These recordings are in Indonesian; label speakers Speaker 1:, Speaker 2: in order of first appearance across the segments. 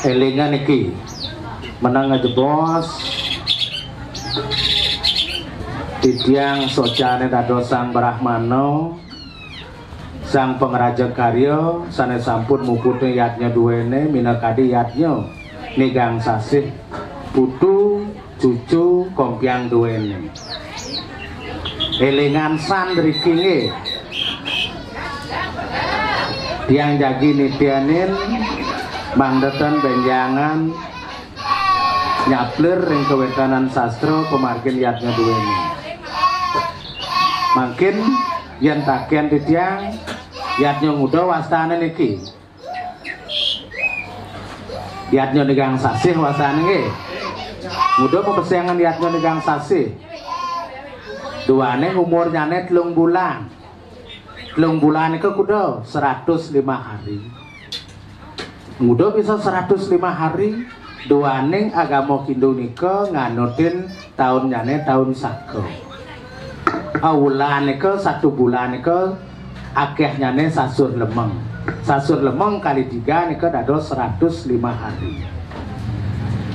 Speaker 1: elingan iki menang ngejebos titiang socane dados Sang Brahmana Sang Pengeraja Karya sanes sampun mupute yatnya duwene minakadi yatnya nigang sasih putu cucu kompiang duwene elingan sandriki nggih tiang jagi nitianin mangdeten benjangan nyapler ring kewetanan sastra pemargin yatnya duwene makin yen takian titiang yatnya nguda wastane niki yatnya nigang sasih wastane nggih nguda pepesengan yatnya nigang sasih duane umurnya 3 bulan 3 bulan itu kuda 105 hari nguda bisa 105 hari duane agama Hindu nika nganutin tahunnya tahun saka awulan nika 1 bulan nika akehnya sasur lemeng kali 3 nika dados 105 hari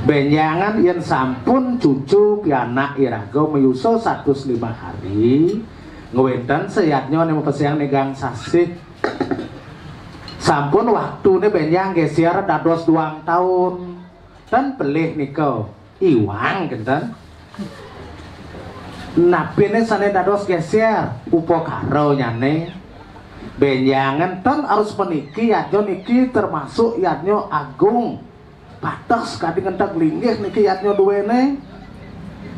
Speaker 1: benjangan yen sampun cucu pianak iraga meyuso 105 hari ngewenten seyatnya nih peseyang negang sasih sampun waktune benjang geser dados 2 tahun dan pelih nika iwang genten napine sane dados geser upokaro nyane benjangan ton harus meniki yatnya niki termasuk yatnya agung batas kadang entak linggih niki yatnya duwene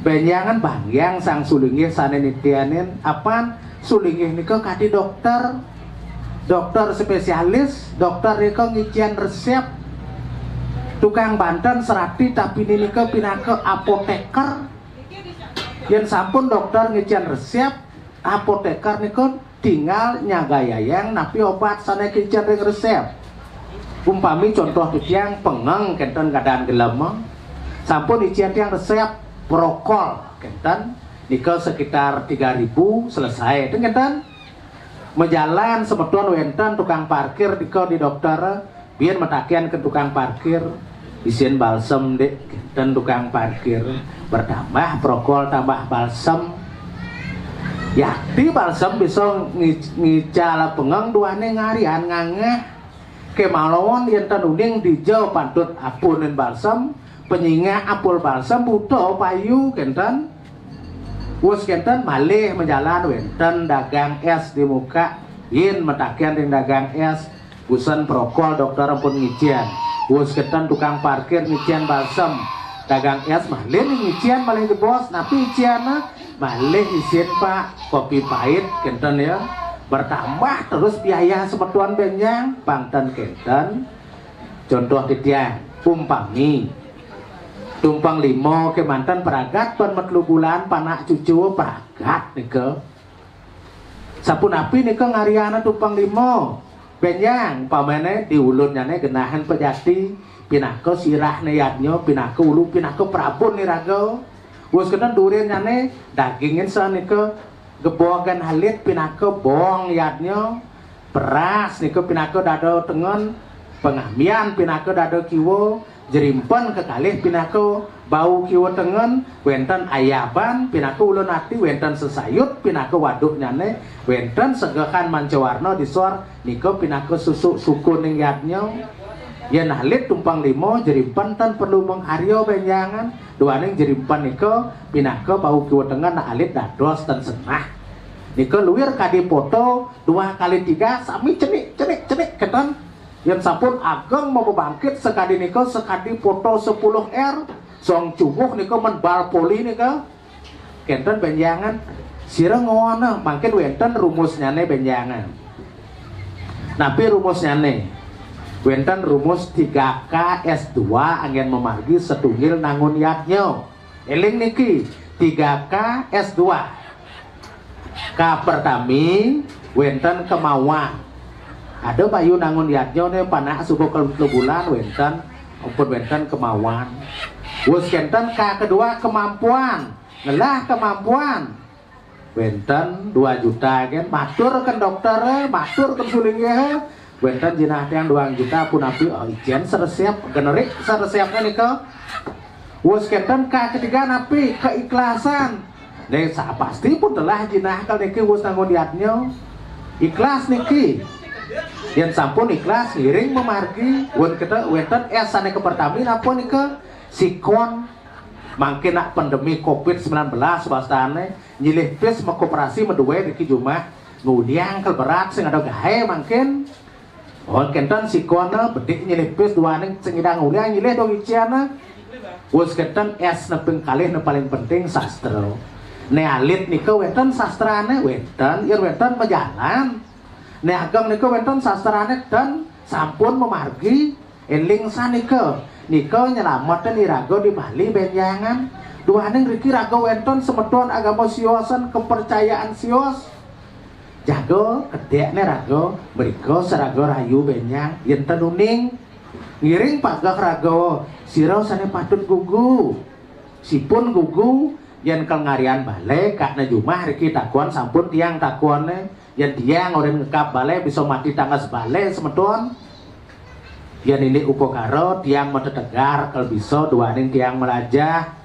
Speaker 1: benjangan bangyang sang sulinggih sane nitianin apaan sulinggih nika kadi dokter spesialis dokter nika ngician resep tukang banten serati tapi nika pinake apoteker yen sampun dokter ngician resep apoteker nika tinggal nyagayayang napi obat sane ngician ring resep umpami contoh titiang pengeng kenten keadaan gelem sampun ician tiang resep prokol kenten nika sekitar 3.000 selesai kenten menjalan semeton wenten tukang parkir nika di dokter biar metakian ke tukang parkir isin balsem dek kenten tukang parkir bertambah prokol tambah balsem yakti balsem bisa ngical pengeng duane ngarian ngangeh kemalawon yen uning dijauh pantut apunin balsem penyinga apul balsem butuh payu kenten wus kenten malih menjalan wenten dagang es di muka yin metakian yang dagang es busan prokol dokter pun ngician wus kenten tukang parkir ngician balsem dagang es malih ngician malih di bos napi ngician malih isin pak kopi pahit kenten ya bertambah terus biaya sepetuan benjang bangten kenten contoh titiang umpami tumpang 5 kemantan peragat pen 4 bulan panak cucu peragat nika sapun api nika ngariana tumpang 5 benjang pamene diulunnya genahan pejati pinako sirah neyatnya pinako ulu pinako prabun niraga wus kena durin nyane dagingin sanika gebogan halit pinako bong yatnya beras niko pinako dado tengen pengamian pinako dado kiwo jerimpen kekalih pinako bau kiwo tengen wenten ayaban pinako ulun ati wenten sesayut pinako waduk nyane wenten segehan mancawarno disor niko pinako susu suku ning yatnya yen halit tumpang 5 jerimpen tan perlu mengharyo benjangan duaning jerimpen niko pinako bau kiwo tengen na alit dados tan senah niko luwir kadi foto 2 kali 3 sami cenik keten yang sampun ageng mau bangkit sekadi niko sekadi foto 10R song cumuh niko menbal poli niko kenten benjangan sira ngono mangkin wenten rumusnya benjangan napi rumusnya wenten rumus 3K S2 angin memargi setunggil nangun yatnya eling niki 3K S2 K pertami wenten kemauan ada bayu nangun yatnya nih panak subuh ke bulan wenten ampun wenten kemauan wus kenten K kedua kemampuan ngelah kemampuan wenten 2 juta kan matur kan dokter matur kan sulingnya wenten jenah tiang 2 juta pun api ijen seresep generik seresepnya nika wus kenten ketiga napi keikhlasan nih pasti pun telah jenah kal niki wus nanggung diatnya ikhlas niki yang sampun ikhlas ngiring memargi wen kita wenten esane ke Pertamina apa nika sikon mungkin nak pandemi COVID-19 bastane nyilih pis koperasi meduwe di Jumah ngudiang keberat sing ada gahe mungkin kenten sikona bedik nyilih pis duaning sing idang ngudiang nyilih dong iciana wis kenten es nepeng kalih ne paling penting sastra ne alit nika wenten sastrane wenten yen wenten pejalan ne ageng nika wenten sastrane dan sampun memargi eling sanika nika nyelamaten iraga di Bali benyangan duaning riki raga wenten semedon agama siosan kepercayaan sios jago kedekne raga mriku seraga rayu benyang yen tenuning ngiring pagah raga sira sane patut gugu sipun gugu yen kelngarian bale kakne Jumah riki takuan sampun tiang takuane yen tiang orang ngekap bale bisa mati tangas bale semedon yen ini upokaro tiang metetegar kalau bisa duaning tiang melajah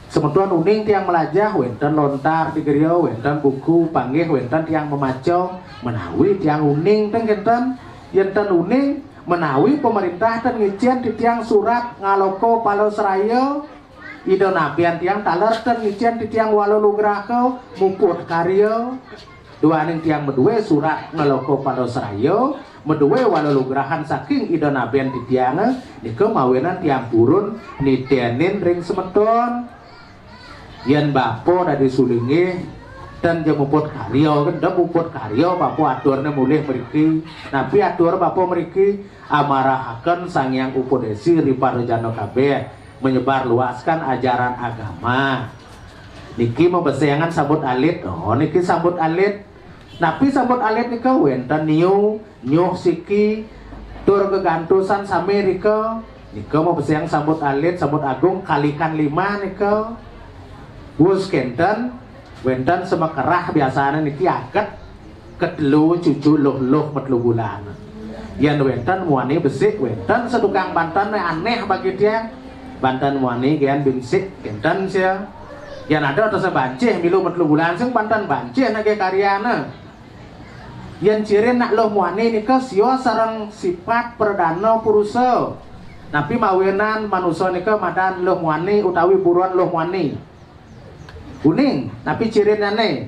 Speaker 1: semetuan uning tiang melajah wenten lontar di gerio wenten buku panggih wenten tiang memaco menawi tiang uning teng kenten yenten uning menawi pemerintah dan ngician di tiang surat ngaloko palo seraya ida nabian tiang taler dan ngician di tiang walulugrako muput karyo duaning tiang medue surat ngaloko palo seraya medue walulugrahan saking ida nabian di tiang nika mawenan tiang purun nitenin ring semeton yen bapo dari sulingi dan jemuput karyo kan jemuput karyo bapo aturnya mulih meriki tapi atur bapo meriki amarahaken sang yang upodesi riparujano kabeh menyebar luaskan ajaran agama niki membesayangan sambut alit niki sambut alit tapi sambut alit nika wenten nyuh siki tur kegantusan sami nika membesayang sambut alit sambut agung kalikan 5 nika wus kenten wenten semekerah biasanya niki aket kedelu cucu luh metlu bulan yan wenten muani besik wenten sedukang Banten aneh bagi dia Banten muani gian binsik kenten sia yan ada atau sebancih milu metlu bulan sing Banten bancih nage karyana yan cirin nak luh muani nika sio sarang sifat perdana purusa tapi mawenan manusia nika madan luh muani utawi buruan luh muani kuning tapi cirinya nih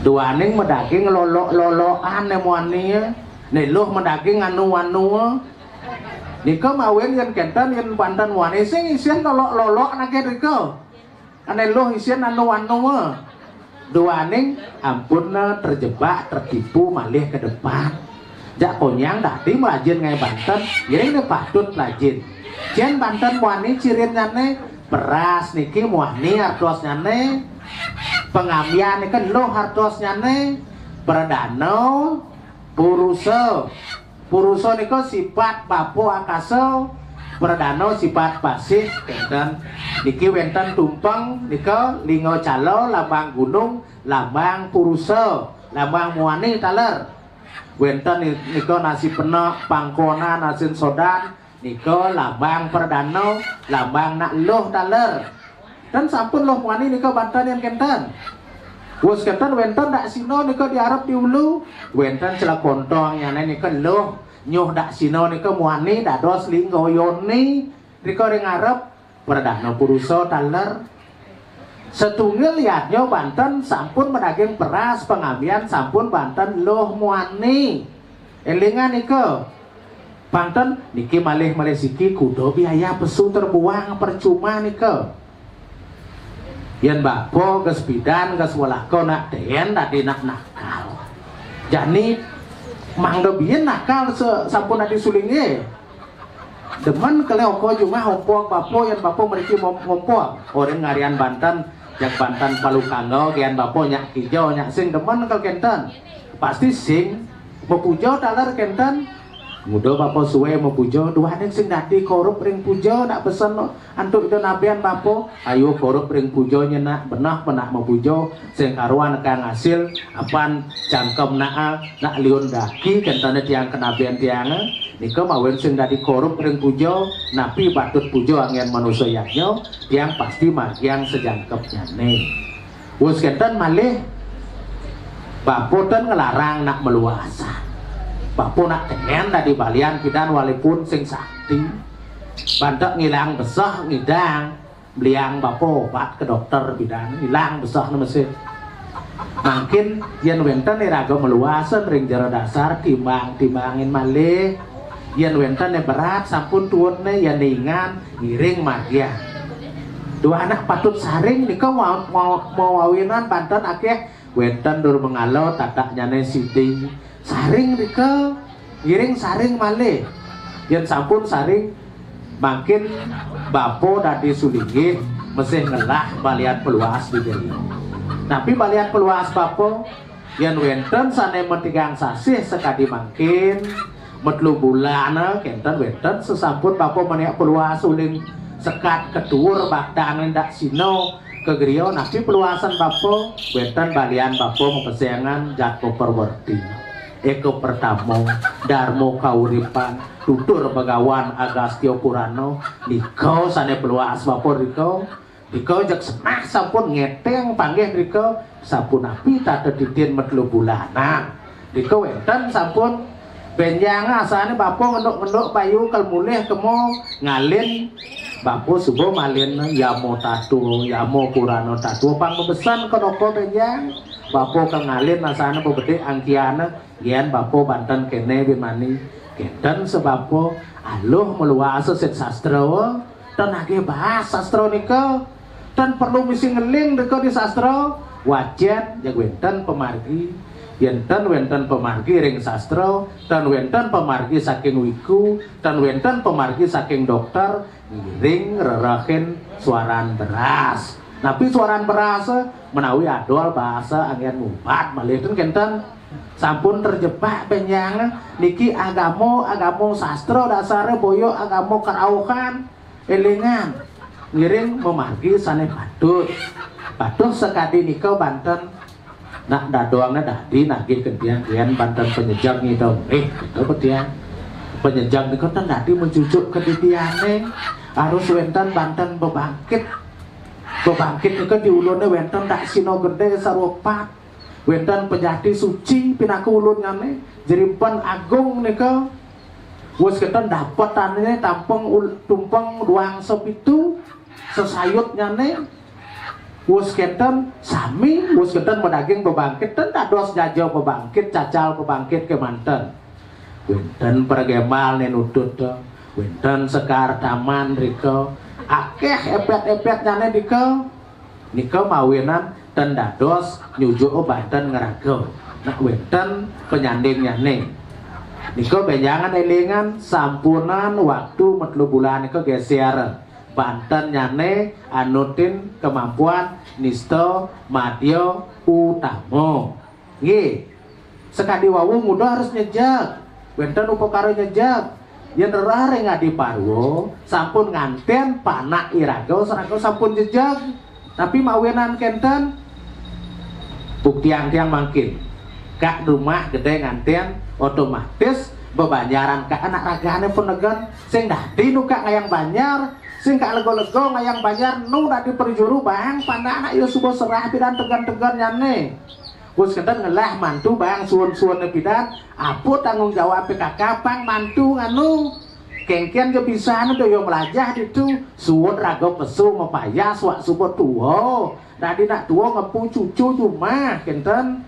Speaker 1: duaning medaging lolo-loloan nemuani nih loh medaging anu-anu nika mawen yang kenten yang Banten wani sing isian lolo-lolo nake riko ane loh isian anu-anu duaning ampun terjebak tertipu malih ke depan jak konyang tadi melajin ngai Banten jadi ini patut lajin jen Banten wani cirinya nih beras niki muahni hartosnya ne pengamian niki loh hartosnya ne perdana purusa niko sifat bapo akaso perdana sifat pasih kenten niki wenten tumpeng niko lingo calo lambang gunung lambang purusa lambang muani taler wenten niko nasi penak pangkona nasi sodan niko lambang perdana lambang nak loh taler dan sampun loh muani niko Banten yang kenten wus kenten wenten dak sino niko diarep diulu wenten celah kontong yang niko loh nyuh dak sino niko muani dados linggoyoni niko ring arep perdana purusa taler setunggal liatnya Banten sampun menaging beras pengamian sampun Banten loh muani elingan niko Banten niki malih siki kudo biaya pesu terbuang percuma nika yen bapo geus bidan geus welako nak den tadi nak nakal jani mangdo bieu nakal sampun adi sulinge demen keleoko Jumah ompok bapo yen bapo mriki ngompok orang ngarian Banten jak Banten Palu Kanggo gian bapo nyak hijau nyak sing demen kal kenten pasti sing mepujo taler kenten Mudah bapo suwe mau pujo, duane sing dadi korup ring pujo nak pesen antuk itu nabian bapo, ayo korup ring pujo nak benah penak mau pujo, sing karuan kang hasil apan jangkem nak liun daki kentane tiang kenabian tiang, nika mawen sing dadi korup ring pujo, napi batut pujo angin manusia yaknyo, tiang pasti magiang sejangkepnya nih. Wes kenten malih bapo ten ngelarang nak meluasa. Bapo nak tengen dari balian pidan walaupun sing sakti bantek ngilang besah ngidang beliang bapo obat ke dokter pidan hilang besah na mesin makin yen wenten iraga meluasan ring jero dasar timbangin malih yen wenten berat sampun tuwun yen ningan ngiring magia dua anak patut saring nika mau wawinan banten akeh wenten dur mengalo tataknya sidi saring rika giring saring malih yang sampun saring makin bapo dadi sulinggih mesih ngelah balian peluas di diri tapi balian peluas bapo yang wenten sane mentigang sasih sekadi makin metlu bulan kenten wenten sesampun bapo maniak peluas suling sekat ketur bakdang ndak sino kegrio napi peluasan bapo wenten balian bapo mempesengan jatuh perwerti Eko Pertamo, Darmo Kauripan, Tutur Begawan Agastio Purano, Niko sane peluas vapor Niko, Niko jak semah sampun ngeteng panggih Niko, sampun api tata titin metlu bulanan, Niko wenten sampun benjang asane bapo ngendok payu kelmulih kemo ngalin, bapo subuh malin yamo tatu, yamo Purano tatu, pang bebesan kenoko benjang, bapo kengalin asane pebede angkiana. Gian bapo Banten kene bimani kenten sebapo aluh meluasa set sastra dan age bahas sastra nika dan perlu misi ngeling deka di sastra wajan jag wenten pemargi yenten wenten pemargi ring sastra dan wenten pemargi saking wiku dan wenten pemargi saking dokter ring rerahin suaran beras tapi suaran beras menawi adol bahasa angin mumpat malih kenten sampun terjebak benjang niki agamo sastra dasare boyo agamo karaukan elingan ngiring memargi sane patut sekadi nika Banten nak dadoangna dadi nagih kedian Banten penyejak gitu kedian penyejak nika tan dadi mencucuk kedidiane harus wenten Banten bebangkit nika diulune wenten dak sino gede sarupat wenten penjati suci pinaku ulun ngane jeripan agung nika wis keten dapetannya tumpeng ruang sepitu sesayut nyane wis keten sami wis keten medaging bebangkit ten dados jajal bebangkit cacal bebangkit ke Banten wenten pergemal nenutut wenten sekar taman rika akeh epet-epet nyane nika mawinan dan dados nyujuk Banten ngerago nak wenten penyandingnya nih niko benjangan elingan sampunan waktu metlu bulan niko geser Banten nyane anutin kemampuan nisto madyo utamo nggih sekadi wawu muda harus nyejak wenten upakara nyejak yen rare ngadi parwo sampun nganten panak irago serago sampun jejak tapi mawenan kenten buktian tiang makin kak rumah gede ngantian otomatis bebanjaran kak anak ragane penegan sing dadi nu kak ngayang banjar sing kak lego-lego ngayang banjar nu dadi perjuru bang pandang anak yo subuh serah pidan tegan-tegan nyane wis kenten ngelah mantu bang suwun-suwun pidan apu tanggung jawab kakak pang mantu nganu kengkian kebiasaan udah yo melajah itu suwun rago pesu mepayas wak subuh tuho tadi nak tua ngepu cucu cuma kenten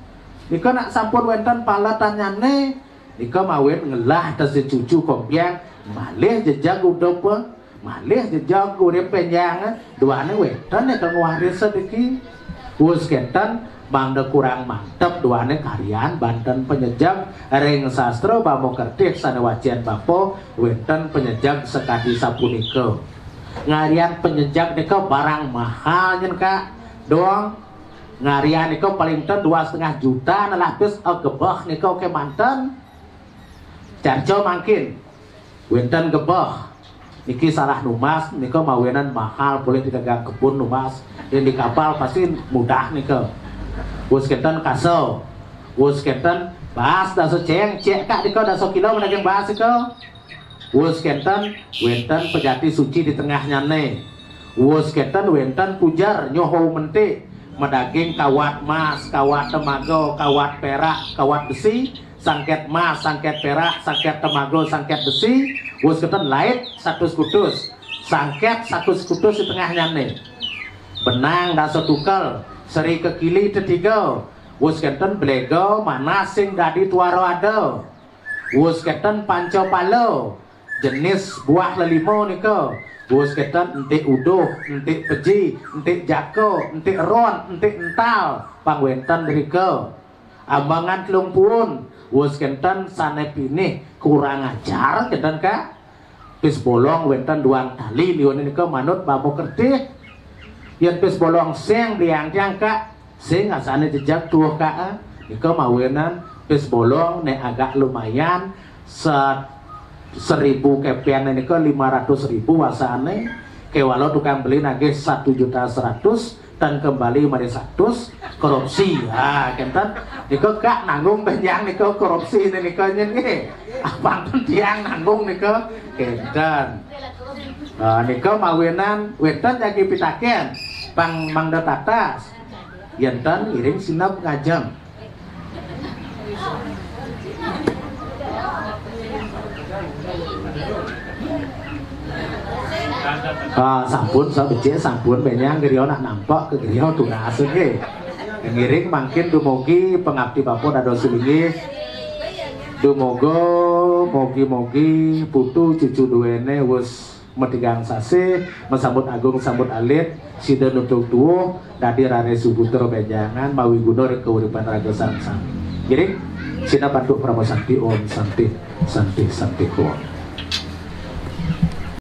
Speaker 1: nika nak sampun wenten palatan nyane nika mawin ngelah tas cucu kompiang malih jejak udop malih jejak urip penjang duane wenten nek ngwaris sedeki wis kenten bangda kurang mantep duane karyan Banten penyejak ring sastra bamo kertik sane wajian bapo wenten penyejak sekadi sapunika ngarian penyejak nika barang mahal nyen kak doang ngarian niko paling ten 2,5 juta nalapis gebah niko ke Banten Carjo mangkin wenten gebah niki salah numas nika mawenan mahal boleh dikagang kebun numas yang di kapal pasti mudah nika wis kenten kaso wis kenten bahas daso ceng cek kak dika daso kilo menageng bahas ika wis kenten wenten pejati suci di tengahnya ne wis kenten wenten pujar nyoho mente medaging kawat mas kawat temago kawat perak kawat besi sangket mas sangket perak sangket temago sangket besi wis keten lait satu kudus sangket satu kudus di tengahnya nih benang daso tukel seri kekili tetiga wis kenten blego mana sing dadi tuaro ada wis keten panco palo jenis buah lelimo nika wis keten entik uduh entik peji entik jako entik ron entik ental pangwenten rika ambangan telung pun wis kenten sanepinih kurang ajar kenten ka pis bolong wenten duang tali liun nika manut babu kertih yen pis bolong sing diang-diang ka sing asane jejak tuh ka nika mawenan pis bolong nek agak lumayan 1000 kepian nika 500.000 wasane kewalau tukang beli nagih 1.100.000 dan kembali mari 100 korupsi kenten nika kak nanggung benjang nika korupsi nika nyen nggih abang tiang nanggung nika kenten nika mawenan wenten jagi pitaken pang mangda tatas yenten iring sinap ngajeng sampun sabecik sampun benyang griya nak nampak ke griya tunas ge ngiring mangkin dumugi pengabdi Bapak dados inggih dumuga mugi-mugi putu cucu duwene wis metigang sase mesambut agung sambut alit sida nutuk tuwuh dadi rare subutra benjangan mawi guna rek kauripan raga sangsang ngiring sina bantu pramosanti om santi santi santi kuwon